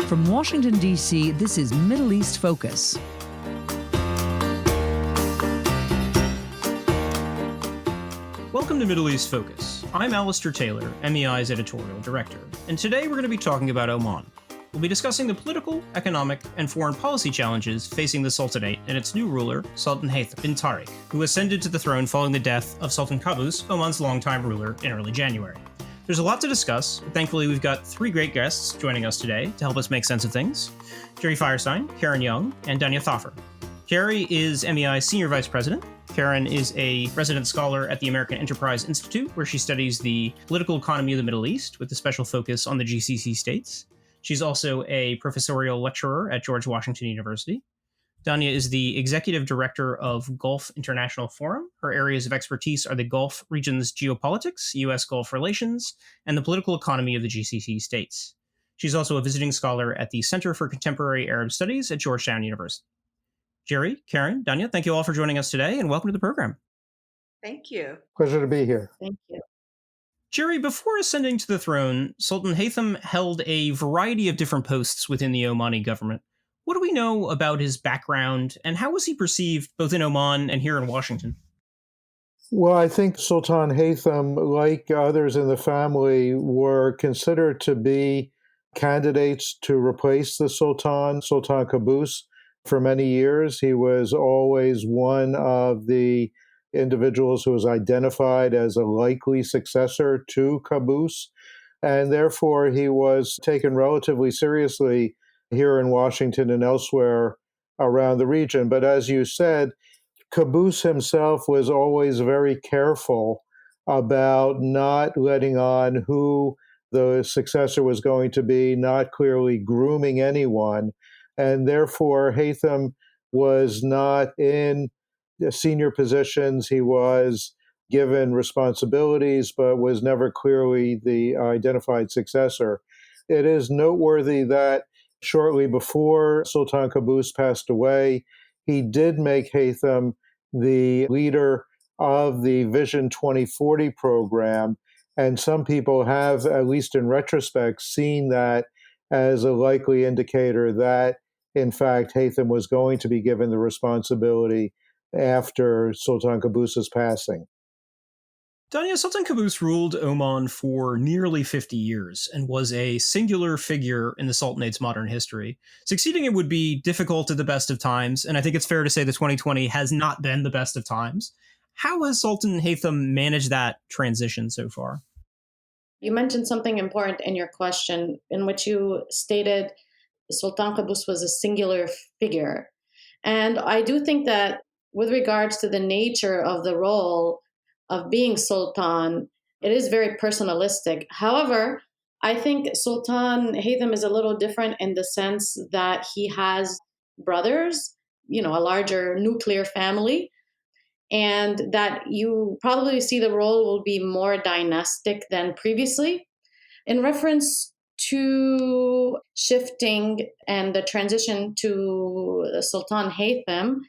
From Washington, D.C., this is Middle East Focus. Welcome to Middle East Focus. I'm Alistair Taylor, MEI's editorial director, and today we're going to be talking about Oman. We'll be discussing the political, economic, and foreign policy challenges facing the Sultanate and its new ruler, Sultan Haitham bin Tariq, who ascended to the throne following the death of Sultan Qaboos, Oman's longtime ruler, in early January. There's a lot to discuss, but thankfully we've got three great guests joining us today to help us make sense of things. Jerry Feierstein, Karen Young, and Dania Thafer. Jerry is MEI's Senior Vice President. Karen is a resident scholar at the American Enterprise Institute, where she studies the political economy of the Middle East with a special focus on the GCC states. She's also a professorial lecturer at George Washington University. Dania is the executive director of Gulf International Forum. Her areas of expertise are the Gulf region's geopolitics, U.S. Gulf relations, and the political economy of the GCC states. She's also a visiting scholar at the Center for Contemporary Arab Studies at Georgetown University. Jerry, Karen, Dania, thank you all for joining us today, and welcome to the program. Thank you. Pleasure to be here. Thank you. Jerry, before ascending to the throne, Sultan Haitham held a variety of different posts within the Omani government. What do we know about his background, and how was he perceived both in Oman and here in Washington? Well, I think Sultan Haitham, like others in the family, were considered to be candidates to replace the Sultan Qaboos. For many years, he was always one of the individuals who was identified as a likely successor to Qaboos, and therefore he was taken relatively seriously here in Washington and elsewhere around the region. But as you said, Qaboos himself was always very careful about not letting on who the successor was going to be, not clearly grooming anyone. And therefore, Haitham was not in senior positions. He was given responsibilities, but was never clearly the identified successor. It is noteworthy that shortly before Sultan Qaboos passed away, he did make Haitham the leader of the Vision 2040 program. And some people have, at least in retrospect, seen that as a likely indicator that, in fact, Haitham was going to be given the responsibility after Sultan Qaboos's passing. Dania, Sultan Qaboos ruled Oman for nearly 50 years and was a singular figure in the Sultanate's modern history. Succeeding him would be difficult at the best of times, and I think it's fair to say that 2020 has not been the best of times. How has Sultan Haitham managed that transition so far? You mentioned something important in your question, in which you stated Sultan Qaboos was a singular figure. And I do think that with regards to the nature of the role of being Sultan, it is very personalistic. However, I think Sultan Haitham is a little different in the sense that he has brothers, a larger nuclear family, and that you probably see the role will be more dynastic than previously. In reference to shifting and the transition to Sultan Haitham,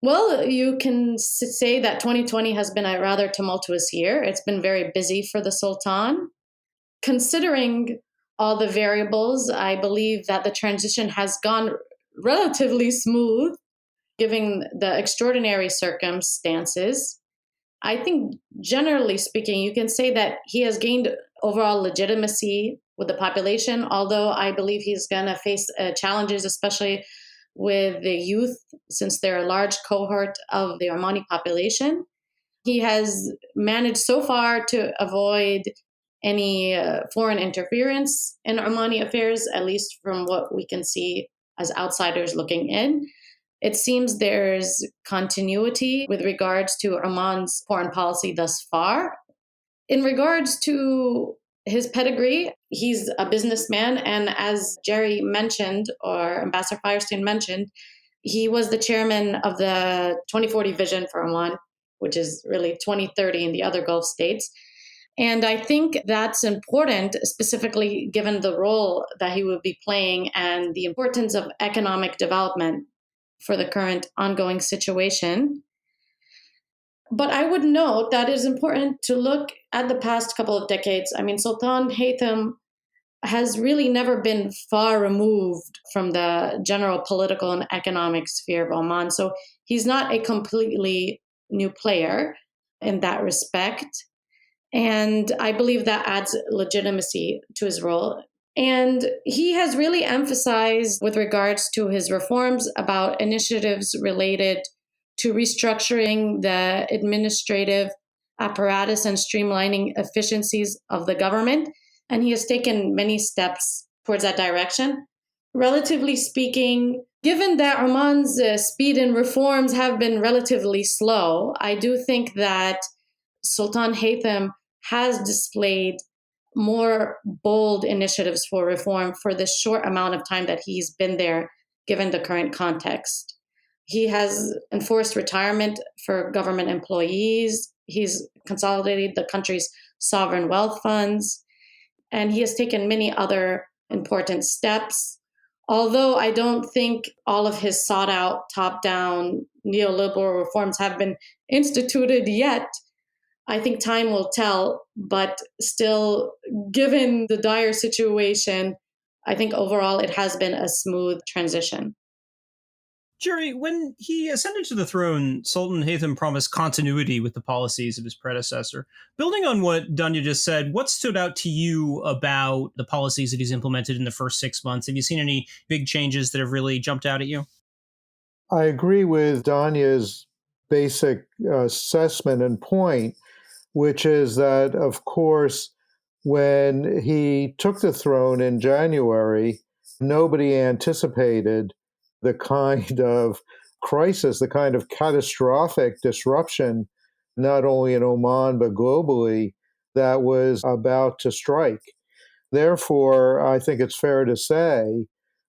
well, you can say that 2020 has been a rather tumultuous year. It's been very busy for the Sultan. Considering all the variables, I believe that the transition has gone relatively smooth, given the extraordinary circumstances. I think, generally speaking, you can say that he has gained overall legitimacy with the population, although I believe he's going to face challenges, especially with the youth, since they're a large cohort of the Omani population. He has managed so far to avoid any foreign interference in Omani affairs, at least from what we can see as outsiders looking in. It seems there's continuity with regards to Oman's foreign policy thus far. In regards to his pedigree, he's a businessman, and as Jerry mentioned, or Ambassador Feierstein mentioned, he was the chairman of the 2040 vision for Oman, which is really 2030 in the other Gulf states. And I think that's important, specifically given the role that he will be playing and the importance of economic development for the current ongoing situation. But I would note that it is important to look at the past couple of decades. I mean, Sultan Haitham has really never been far removed from the general political and economic sphere of Oman. So he's not a completely new player in that respect. And I believe that adds legitimacy to his role. And he has really emphasized, with regards to his reforms, about initiatives related to restructuring the administrative apparatus and streamlining efficiencies of the government. And he has taken many steps towards that direction. Relatively speaking, given that Oman's speed in reforms have been relatively slow, I do think that Sultan Haitham has displayed more bold initiatives for reform for the short amount of time that he's been there, given the current context. He has enforced retirement for government employees. He's consolidated the country's sovereign wealth funds, and he has taken many other important steps. Although I don't think all of his sought-out top-down neoliberal reforms have been instituted yet, I think time will tell, but still, given the dire situation, I think overall it has been a smooth transition. Jerry, when he ascended to the throne, Sultan Haitham promised continuity with the policies of his predecessor. Building on what Dania just said, what stood out to you about the policies that he's implemented in the first 6 months? Have you seen any big changes that have really jumped out at you? I agree with Dania's basic assessment and point, which is that, of course, when he took the throne in January, nobody anticipated the kind of crisis, the kind of catastrophic disruption, not only in Oman, but globally, that was about to strike. Therefore, I think it's fair to say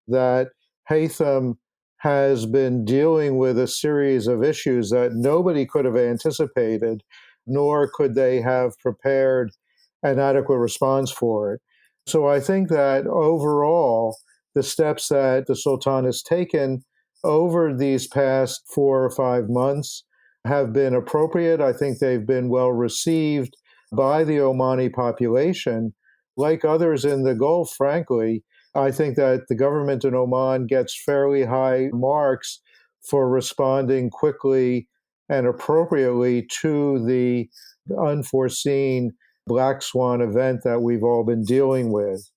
that Haytham has been dealing with a series of issues that nobody could have anticipated, nor could they have prepared an adequate response for it. So I think that overall, the steps that the Sultan has taken over these past 4 or 5 months have been appropriate. I think they've been well received by the Omani population. Like others in the Gulf, frankly, I think that the government in Oman gets fairly high marks for responding quickly and appropriately to the unforeseen black swan event that we've all been dealing with.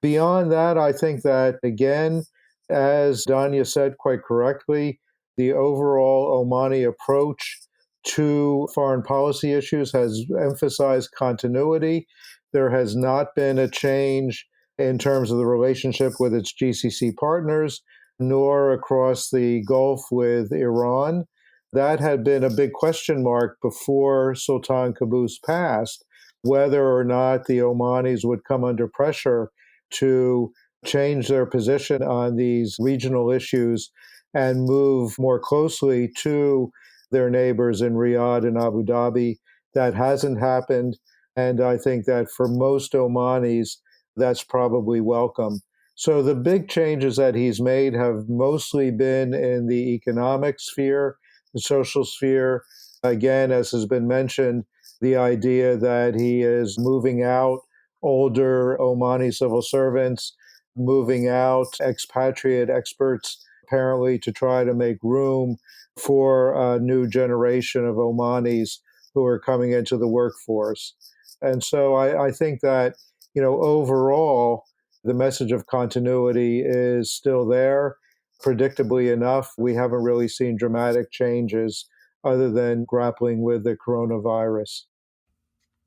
Beyond that, I think that, again, as Dania said quite correctly, the overall Omani approach to foreign policy issues has emphasized continuity. There has not been a change in terms of the relationship with its GCC partners, nor across the Gulf with Iran. That had been a big question mark before Sultan Qaboos passed, whether or not the Omanis would come under pressure to change their position on these regional issues and move more closely to their neighbors in Riyadh and Abu Dhabi. That hasn't happened. And I think that for most Omanis, that's probably welcome. So the big changes that he's made have mostly been in the economic sphere, the social sphere. Again, as has been mentioned, the idea that he is moving out older Omani civil servants, moving out expatriate experts, apparently to try to make room for a new generation of Omanis who are coming into the workforce. And so I think that, overall, the message of continuity is still there. Predictably enough, we haven't really seen dramatic changes other than grappling with the coronavirus.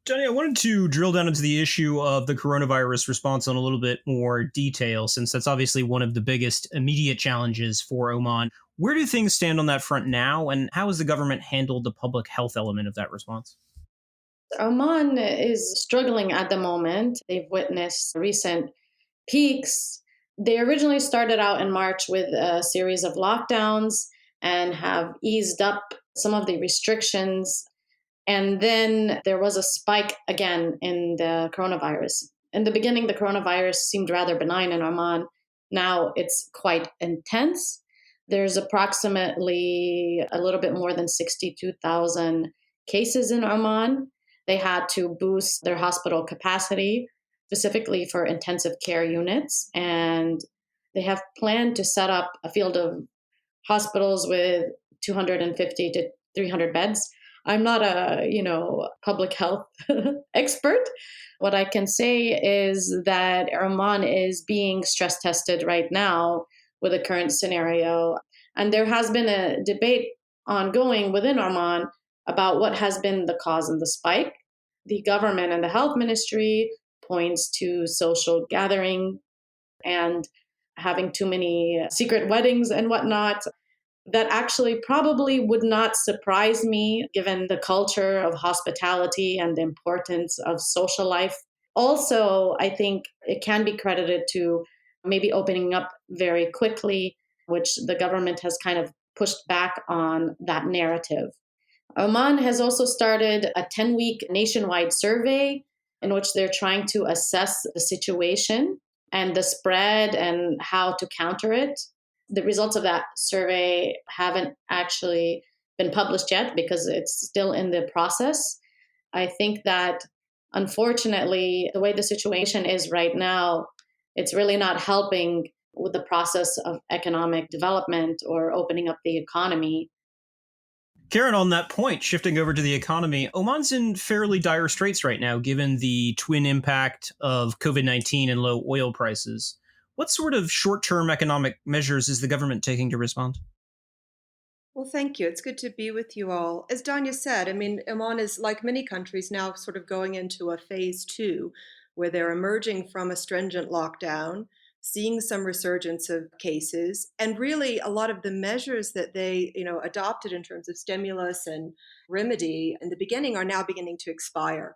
Johnny, I wanted to drill down into the issue of the coronavirus response in a little bit more detail, since that's obviously one of the biggest immediate challenges for Oman. Where do things stand on that front now, and how has the government handled the public health element of that response? Oman is struggling at the moment. They've witnessed recent peaks. They originally started out in March with a series of lockdowns and have eased up some of the restrictions. And then there was a spike again in the coronavirus. In the beginning, the coronavirus seemed rather benign in Oman. Now it's quite intense. There's approximately a little bit more than 62,000 cases in Oman. They had to boost their hospital capacity specifically for intensive care units. And they have planned to set up a field of hospitals with 250 to 300 beds. I'm not a, public health expert. What I can say is that Oman is being stress tested right now with the current scenario. And there has been a debate ongoing within Oman about what has been the cause of the spike. The government and the health ministry points to social gathering and having too many secret weddings and whatnot. That actually probably would not surprise me given the culture of hospitality and the importance of social life. Also, I think it can be credited to maybe opening up very quickly, which the government has kind of pushed back on that narrative. Oman has also started a 10-week nationwide survey in which they're trying to assess the situation and the spread and how to counter it. The results of that survey haven't actually been published yet because it's still in the process. I think that unfortunately, the way the situation is right now, it's really not helping with the process of economic development or opening up the economy. Karen, on that point, shifting over to the economy, Oman's in fairly dire straits right now, given the twin impact of COVID-19 and low oil prices. What sort of short-term economic measures is the government taking to respond? Well, thank you. It's good to be with you all. As Dania said, Oman is, like many countries, now sort of going into a phase two, where they're emerging from a stringent lockdown, seeing some resurgence of cases, and really a lot of the measures that they, adopted in terms of stimulus and remedy in the beginning are now beginning to expire.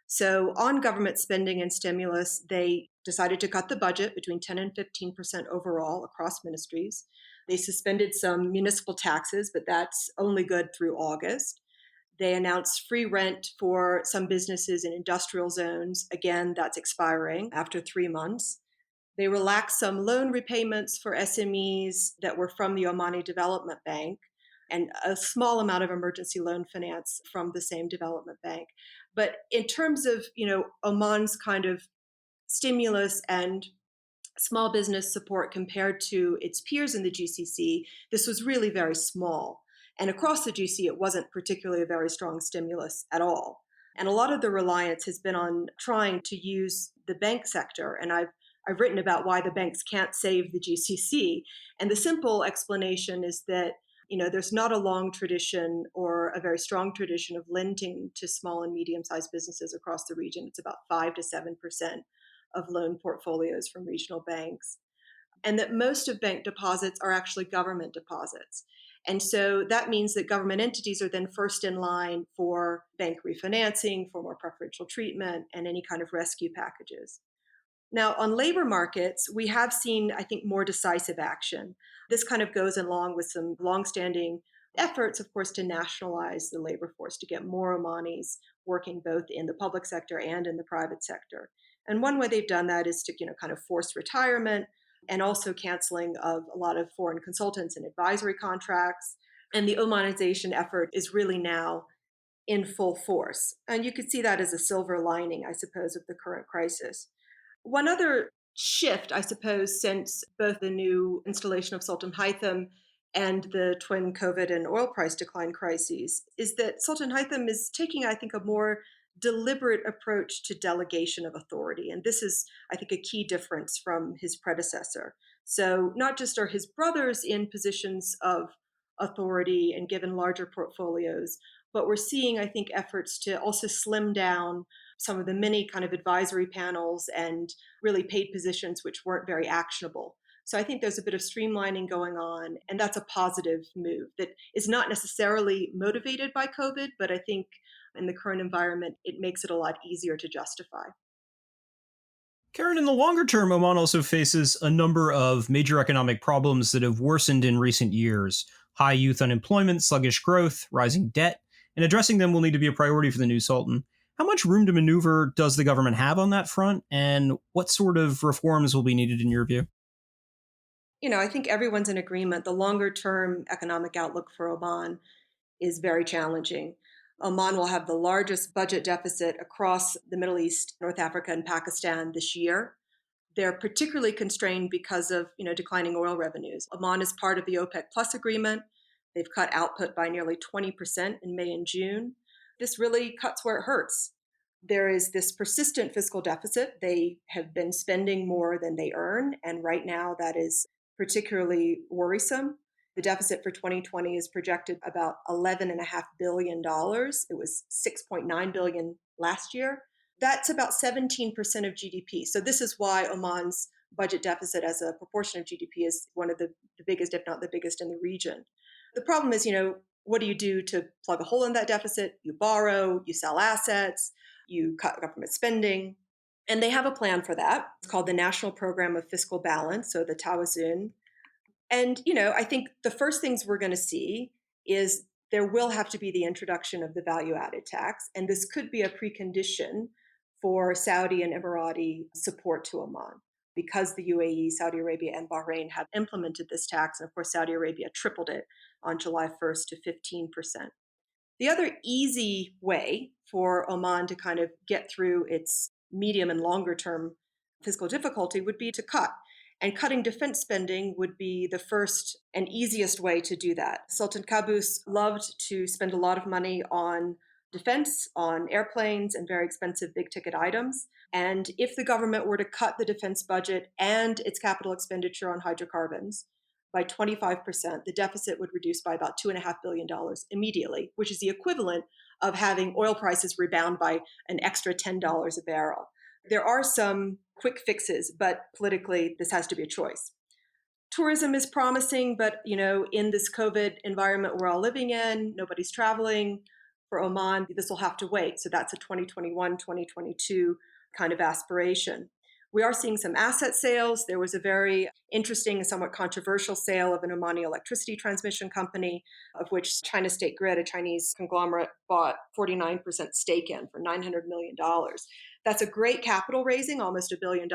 So on government spending and stimulus, they decided to cut the budget between 10 and 15% overall across ministries. They suspended some municipal taxes, but that's only good through August. They announced free rent for some businesses in industrial zones. Again, that's expiring after 3 months. They relaxed some loan repayments for SMEs that were from the Omani Development Bank and a small amount of emergency loan finance from the same development bank. But in terms of, Oman's kind of stimulus and small business support compared to its peers in the GCC, this was really very small. And across the GCC, it wasn't particularly a very strong stimulus at all. And a lot of the reliance has been on trying to use the bank sector. And I've written about why the banks can't save the GCC. And the simple explanation is that there's not a long tradition or a very strong tradition of lending to small and medium-sized businesses across the region. It's about 5 to 7% of loan portfolios from regional banks. And that most of bank deposits are actually government deposits. And so that means that government entities are then first in line for bank refinancing, for more preferential treatment, and any kind of rescue packages. Now, on labor markets, we have seen, I think, more decisive action. This kind of goes along with some longstanding efforts, of course, to nationalize the labor force, to get more Omanis working both in the public sector and in the private sector. And one way they've done that is to, kind of force retirement and also canceling of a lot of foreign consultants and advisory contracts. And the Omanization effort is really now in full force. And you could see that as a silver lining, I suppose, of the current crisis. One other shift, I suppose, since both the new installation of Sultan Haitham and the twin COVID and oil price decline crises is that Sultan Haitham is taking, I think, a more deliberate approach to delegation of authority. And this is, I think, a key difference from his predecessor. So not just are his brothers in positions of authority and given larger portfolios, but we're seeing, I think, efforts to also slim down some of the many kind of advisory panels and really paid positions which weren't very actionable. So I think there's a bit of streamlining going on, and that's a positive move that is not necessarily motivated by COVID, but I think in the current environment, it makes it a lot easier to justify. Karen, in the longer term, Oman also faces a number of major economic problems that have worsened in recent years. High youth unemployment, sluggish growth, rising debt, and addressing them will need to be a priority for the new Sultan. How much room to maneuver does the government have on that front, and what sort of reforms will be needed in your view? I think everyone's in agreement. The longer term economic outlook for Oman is very challenging. Oman will have the largest budget deficit across the Middle East, North Africa, and Pakistan this year. They're particularly constrained because of declining oil revenues. Oman is part of the OPEC Plus agreement. They've cut output by nearly 20% in May and June. This really cuts where it hurts. There is this persistent fiscal deficit. They have been spending more than they earn, and right now that is particularly worrisome. The deficit for 2020 is projected about $11.5 billion. It was $6.9 billion last year. That's about 17% of GDP. So this is why Oman's budget deficit as a proportion of GDP is one of the biggest, if not the biggest, in the region. The problem is, what do you do to plug a hole in that deficit? You borrow, you sell assets, you cut government spending. And they have a plan for that. It's called the National Program of Fiscal Balance, so the Tawazun. And, I think the first things we're going to see is there will have to be the introduction of the value-added tax. And this could be a precondition for Saudi and Emirati support to Oman, because the UAE, Saudi Arabia, and Bahrain have implemented this tax. And of course, Saudi Arabia tripled it on July 1st to 15%. The other easy way for Oman to kind of get through its medium and longer term fiscal difficulty would be to cut. And cutting defense spending would be the first and easiest way to do that. Sultan Qaboos loved to spend a lot of money on defense, on airplanes, and very expensive big ticket items. And if the government were to cut the defense budget and its capital expenditure on hydrocarbons by 25%, the deficit would reduce by about $2.5 billion immediately, which is the equivalent of having oil prices rebound by an extra $10 a barrel. There are some quick fixes, but politically, this has to be a choice. Tourism is promising, but in this COVID environment we're all living in, nobody's traveling. For Oman, this will have to wait. So that's a 2021, 2022 kind of aspiration. We are seeing some asset sales. There was a very interesting and somewhat controversial sale of an Omani electricity transmission company, of which China State Grid, a Chinese conglomerate, bought 49% stake in for $900 million. That's a great capital raising, almost $1 billion,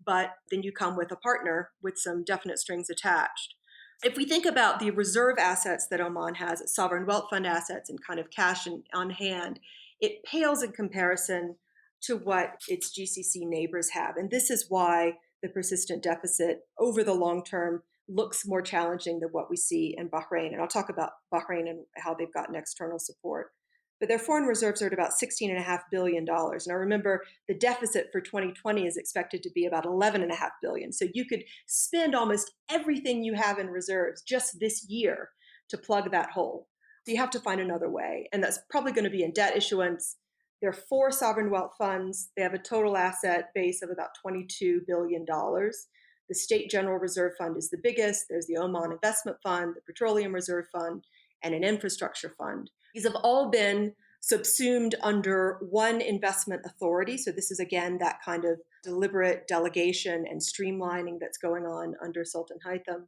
but then you come with a partner with some definite strings attached. If we think about the reserve assets that Oman has, sovereign wealth fund assets and kind of cash on hand, it pales in comparison to what its GCC neighbors have. And this is why the persistent deficit over the long term looks more challenging than what we see in Bahrain. And I'll talk about Bahrain and how they've gotten external support. But their foreign reserves are at about $16.5 billion. Now remember, the deficit for 2020 is expected to be about $11.5 billion. So you could spend almost everything you have in reserves just this year to plug that hole. So you have to find another way. And that's probably going to be in debt issuance. There are 4 sovereign wealth funds. They have a total asset base of about $22 billion. The State General Reserve Fund is the biggest. There's the Oman Investment Fund, the Petroleum Reserve Fund, and an infrastructure fund. These have all been subsumed under one investment authority. So this is, again, that kind of deliberate delegation and streamlining that's going on under Sultan Haitham.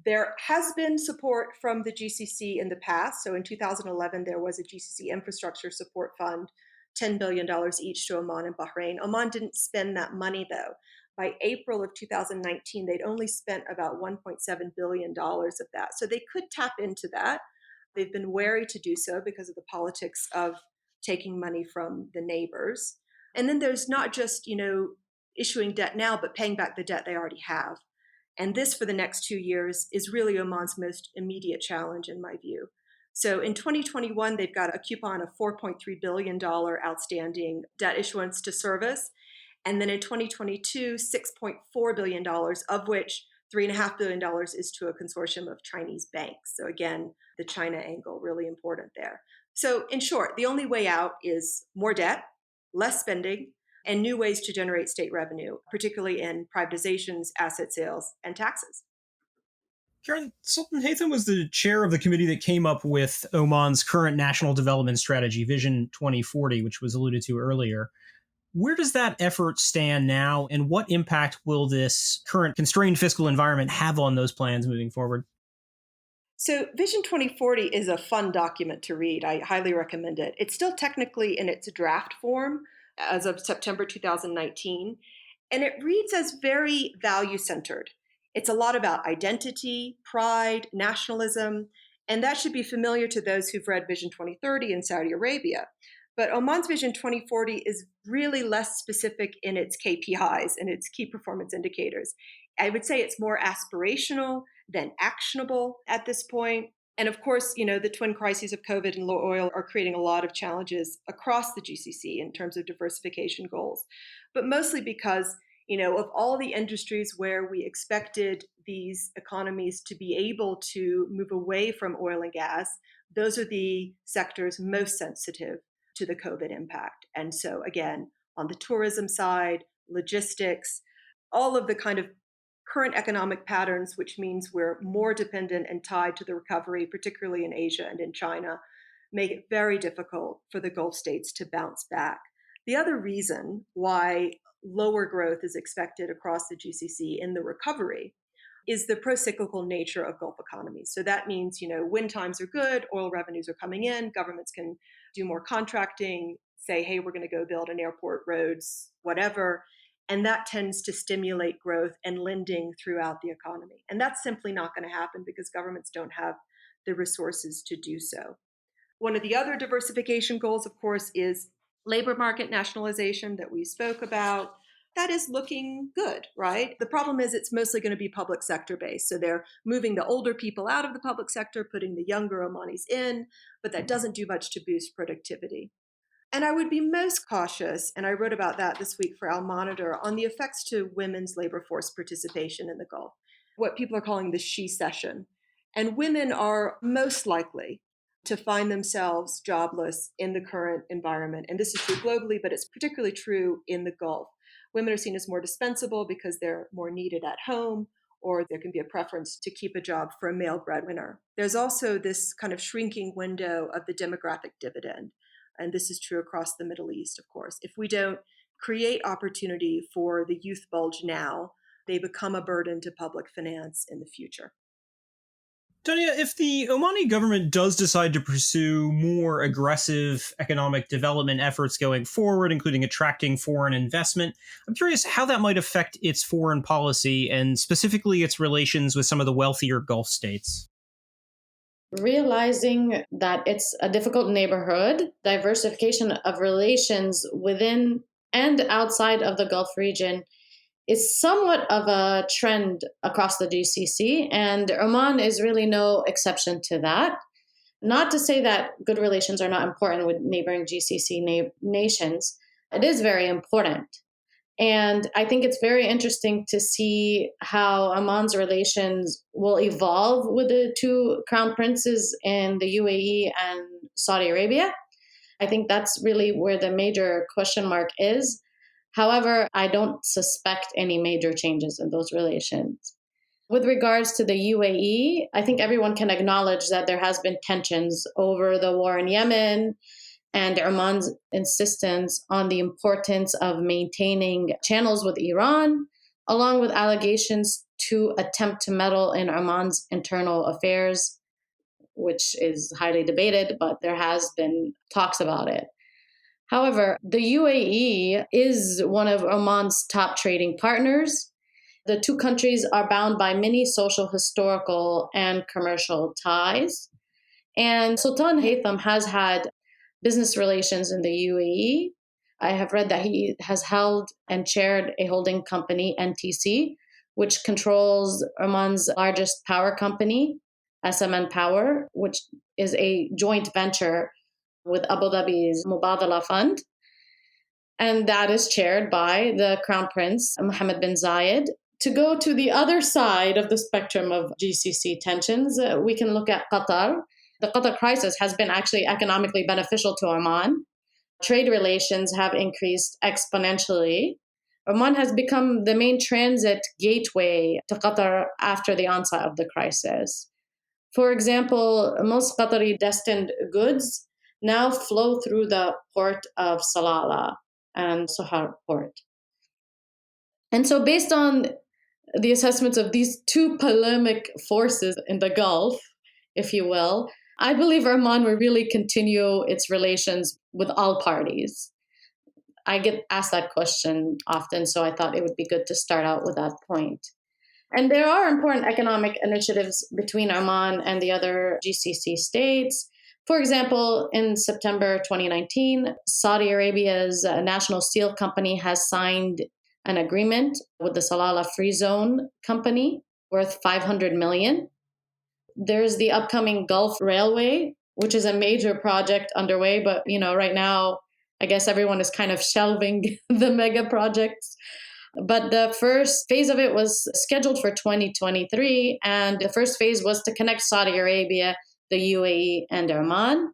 There has been support from the GCC in the past. So in 2011, there was a GCC infrastructure support fund, $10 billion each to Oman and Bahrain. Oman didn't spend that money, though. By April of 2019, they'd only spent about $1.7 billion of that. So they could tap into that. They've been wary to do so because of the politics of taking money from the neighbors. And then there's not just, issuing debt now, but paying back the debt they already have. And this, for the next 2 years, is really Oman's most immediate challenge, in my view. So in 2021, they've got a coupon of $4.3 billion outstanding debt issuance to service. And then in 2022, $6.4 billion, of which $3.5 billion is to a consortium of Chinese banks. So again, the China angle, really important there. So in short, the only way out is more debt, less spending, and new ways to generate state revenue, particularly in privatizations, asset sales, and taxes. Karen, Sultan Haitham was the chair of the committee that came up with Oman's current national development strategy, Vision 2040, which was alluded to earlier. Where does that effort stand now, and what impact will this current constrained fiscal environment have on those plans moving forward? So Vision 2040 is a fun document to read. I highly recommend it. It's still technically in its draft form as of September 2019, and it reads as very value-centered. It's a lot about identity, pride, nationalism, And that should be familiar to those who've read Vision 2030 in Saudi Arabia. But Oman's Vision 2040 is really less specific in its KPIs and its key performance indicators. I would say it's more aspirational than actionable at this point. And of course, the twin crises of COVID and low oil are creating a lot of challenges across the GCC in terms of diversification goals, but mostly because, of all the industries where we expected these economies to be able to move away from oil and gas, those are the sectors most sensitive to the COVID impact. And so again, on the tourism side, logistics, all of the kind of current economic patterns, which means we're more dependent and tied to the recovery, particularly in Asia and in China, make it very difficult for the Gulf states to bounce back. The other reason why lower growth is expected across the GCC in the recovery is the pro-cyclical nature of Gulf economies. So that means, when times are good, oil revenues are coming in, governments can do more contracting, say, hey, we're going to go build an airport, roads, whatever. And that tends to stimulate growth and lending throughout the economy. And that's simply not going to happen because governments don't have the resources to do so. One of the other diversification goals, of course, is labor market nationalization that we spoke about. That is looking good, right? The problem is it's mostly going to be public sector based. So they're moving the older people out of the public sector, putting the younger Omanis in, but that doesn't do much to boost productivity. And I would be most cautious, and I wrote about that this week for Al Monitor, on the effects to women's labor force participation in the Gulf, what people are calling the she-cession. And women are most likely to find themselves jobless in the current environment. And this is true globally, but it's particularly true in the Gulf. Women are seen as more dispensable because they're more needed at home, or there can be a preference to keep a job for a male breadwinner. There's also this kind of shrinking window of the demographic dividend. And this is true across the Middle East, of course. If we don't create opportunity for the youth bulge now, they become a burden to public finance in the future. Dania, if the Omani government does decide to pursue more aggressive economic development efforts going forward, including attracting foreign investment, I'm curious how that might affect its foreign policy and specifically its relations with some of the wealthier Gulf states. Realizing that it's a difficult neighborhood, diversification of relations within and outside of the Gulf region is somewhat of a trend across the GCC, and Oman is really no exception to that. Not to say that good relations are not important with neighboring GCC nations. It is very important. And I think it's very interesting to see how Oman's relations will evolve with the two crown princes in the UAE and Saudi Arabia. I think that's really where the major question mark is. However, I don't suspect any major changes in those relations. With regards to the UAE, I think everyone can acknowledge that there has been tensions over the war in Yemen and Oman's insistence on the importance of maintaining channels with Iran, along with allegations to attempt to meddle in Oman's internal affairs, which is highly debated, but there has been talks about it. However, the UAE is one of Oman's top trading partners. The two countries are bound by many social, historical, and commercial ties. And Sultan Haitham has had business relations in the UAE. I have read that he has held and chaired a holding company, NTC, which controls Oman's largest power company, SMN Power, which is a joint venture with Abu Dhabi's Mubadala Fund. And that is chaired by the Crown Prince, Mohammed bin Zayed. To go to the other side of the spectrum of GCC tensions, we can look at Qatar. The Qatar crisis has been actually economically beneficial to Oman. Trade relations have increased exponentially. Oman has become the main transit gateway to Qatar after the onset of the crisis. For example, most Qatari destined goods now flow through the port of Salalah and Sohar port. And so based on the assessments of these two polemic forces in the Gulf, if you will, I believe Oman will really continue its relations with all parties. I get asked that question often, so I thought it would be good to start out with that point. And there are important economic initiatives between Oman and the other GCC states. For example, in September 2019, Saudi Arabia's National Steel Company has signed an agreement with the Salalah Free Zone Company worth 500 million. There's the upcoming Gulf Railway, which is a major project underway, but right now I guess everyone is kind of shelving the mega projects. But the first phase of it was scheduled for 2023, and the first phase was to connect Saudi Arabia, the UAE, and Oman.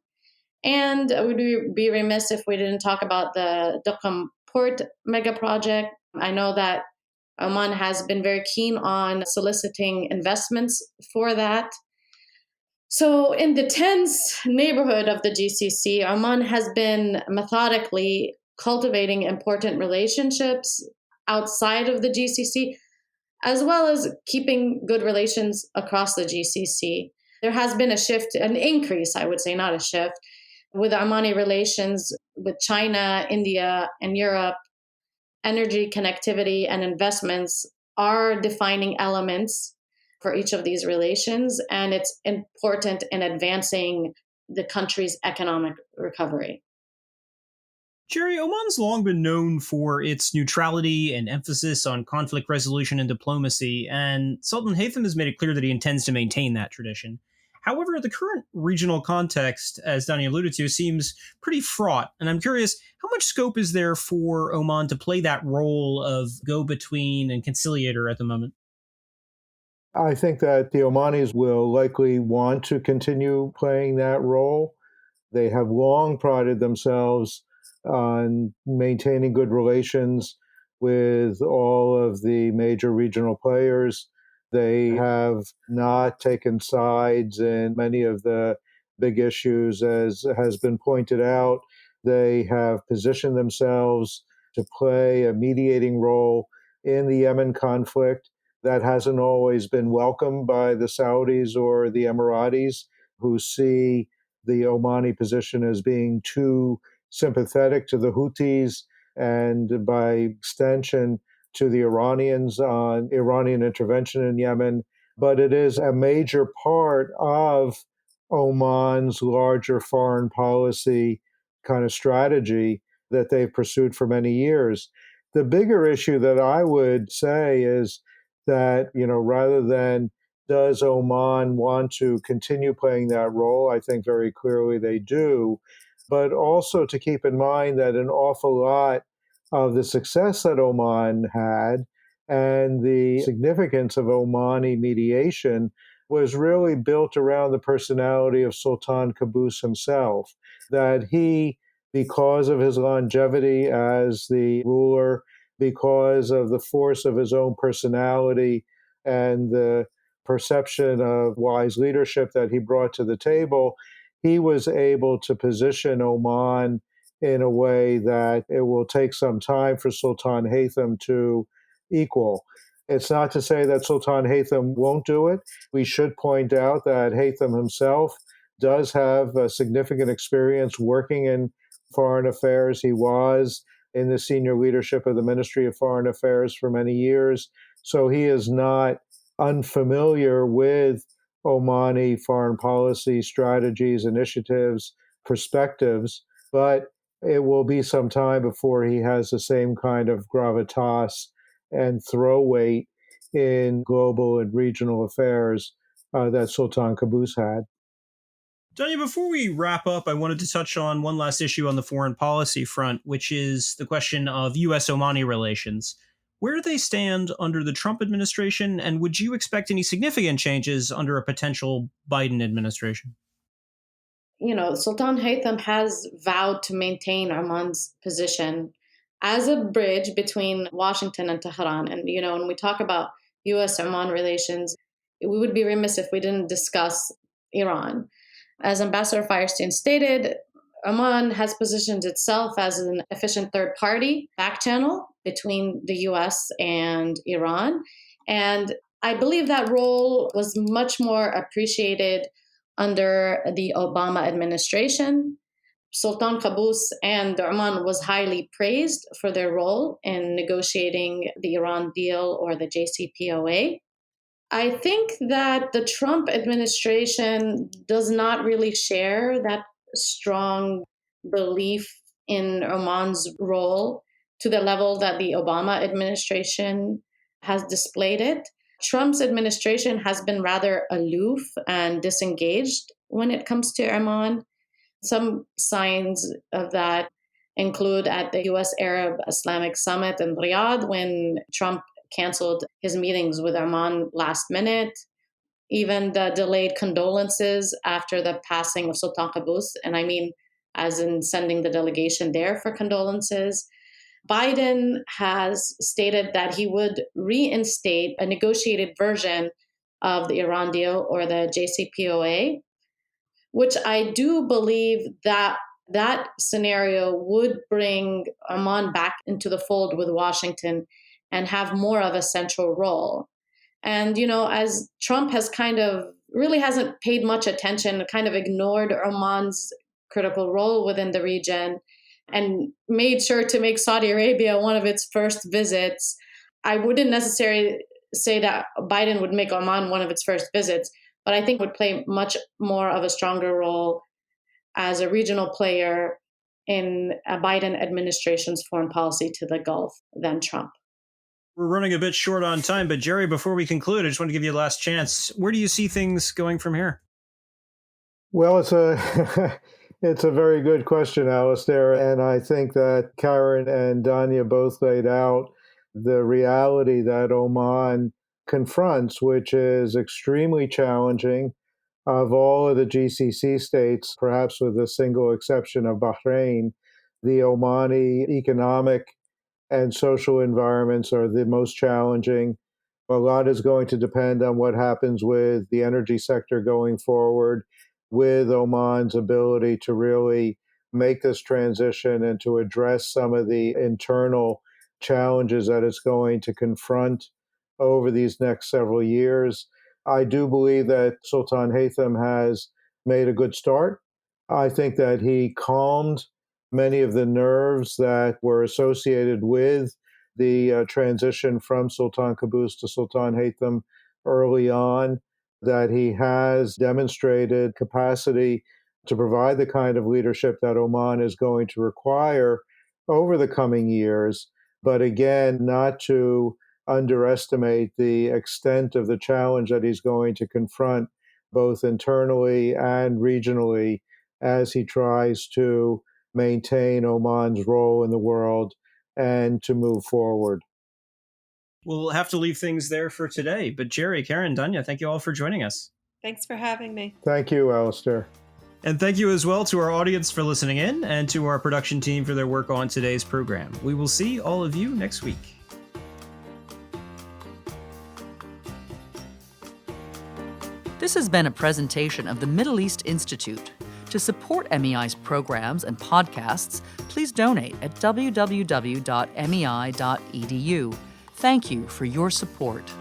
And we'd be remiss if we didn't talk about the Duqm Port mega project. I know that Oman has been very keen on soliciting investments for that. So, in the tense neighborhood of the GCC, Oman has been methodically cultivating important relationships outside of the GCC, as well as keeping good relations across the GCC. There has been a shift, an increase, I would say, not a shift, with Omani relations with China, India, and Europe. Energy connectivity and investments are defining elements for each of these relations, and it's important in advancing the country's economic recovery. Jerry, Oman's long been known for its neutrality and emphasis on conflict resolution and diplomacy, and Sultan Haitham has made it clear that he intends to maintain that tradition. However, the current regional context, as Dania alluded to, seems pretty fraught, and I'm curious, how much scope is there for Oman to play that role of go-between and conciliator at the moment? I think that the Omanis will likely want to continue playing that role. They have long prided themselves on maintaining good relations with all of the major regional players. They have not taken sides in many of the big issues, as has been pointed out. They have positioned themselves to play a mediating role in the Yemen conflict. That hasn't always been welcomed by the Saudis or the Emiratis, who see the Omani position as being too sympathetic to the Houthis and, by extension, to the Iranians on Iranian intervention in Yemen. But it is a major part of Oman's larger foreign policy kind of strategy that they've pursued for many years. The bigger issue that I would say is that, rather than does Oman want to continue playing that role, I think very clearly they do, but also to keep in mind that an awful lot of the success that Oman had and the significance of Omani mediation was really built around the personality of Sultan Qaboos himself, that he, because of his longevity as the ruler, because of the force of his own personality and the perception of wise leadership that he brought to the table, he was able to position Oman in a way that it will take some time for Sultan Haitham to equal. It's not to say that Sultan Haitham won't do it. We should point out that Haitham himself does have a significant experience working in foreign affairs. He was in the senior leadership of the Ministry of Foreign Affairs for many years. So he is not unfamiliar with Omani foreign policy strategies, initiatives, perspectives, but it will be some time before he has the same kind of gravitas and throw weight in global and regional affairs that Sultan Qaboos had. Dania, before we wrap up, I wanted to touch on one last issue on the foreign policy front, which is the question of U.S. Omani relations. Where do they stand under the Trump administration, and would you expect any significant changes under a potential Biden administration? Sultan Haitham has vowed to maintain Oman's position as a bridge between Washington and Tehran. And, when we talk about U.S. Oman relations, we would be remiss if we didn't discuss Iran. As Ambassador Feierstein stated, Oman has positioned itself as an efficient third party back channel between the US and Iran. And I believe that role was much more appreciated under the Obama administration. Sultan Qaboos and Oman was highly praised for their role in negotiating the Iran deal or the JCPOA. I think that the Trump administration does not really share that strong belief in Oman's role to the level that the Obama administration has displayed it. Trump's administration has been rather aloof and disengaged when it comes to Oman. Some signs of that include at the US Arab Islamic Summit in Riyadh when Trump canceled his meetings with Oman last minute, even the delayed condolences after the passing of Sultan Qaboos, and I mean as in sending the delegation there for condolences. Biden has stated that he would reinstate a negotiated version of the Iran deal or the JCPOA, which I do believe that that scenario would bring Oman back into the fold with Washington and have more of a central role. And, as Trump has kind of really hasn't paid much attention, kind of ignored Oman's critical role within the region and made sure to make Saudi Arabia one of its first visits, I wouldn't necessarily say that Biden would make Oman one of its first visits, but I think would play much more of a stronger role as a regional player in a Biden administration's foreign policy to the Gulf than Trump. We're running a bit short on time, but Jerry, before we conclude, I just want to give you a last chance. Where do you see things going from here? Well, it's a it's a very good question, Alistair, and I think that Karen and Dania both laid out the reality that Oman confronts, which is extremely challenging. Of all of the GCC states, perhaps with the single exception of Bahrain, the Omani economic and social environments are the most challenging. A lot is going to depend on what happens with the energy sector going forward, with Oman's ability to really make this transition and to address some of the internal challenges that it's going to confront over these next several years. I do believe that Sultan Haitham has made a good start. I think that he calmed many of the nerves that were associated with the transition from Sultan Qaboos to Sultan Haitham early on, that he has demonstrated capacity to provide the kind of leadership that Oman is going to require over the coming years, but again, not to underestimate the extent of the challenge that he's going to confront both internally and regionally as he tries to maintain Oman's role in the world and to move forward. We'll have to leave things there for today. But Jerry, Karen, Dania, thank you all for joining us. Thanks for having me. Thank you, Alistair. And thank you as well to our audience for listening in and to our production team for their work on today's program. We will see all of you next week. This has been a presentation of the Middle East Institute. To support MEI's programs and podcasts, please donate at www.mei.edu. Thank you for your support.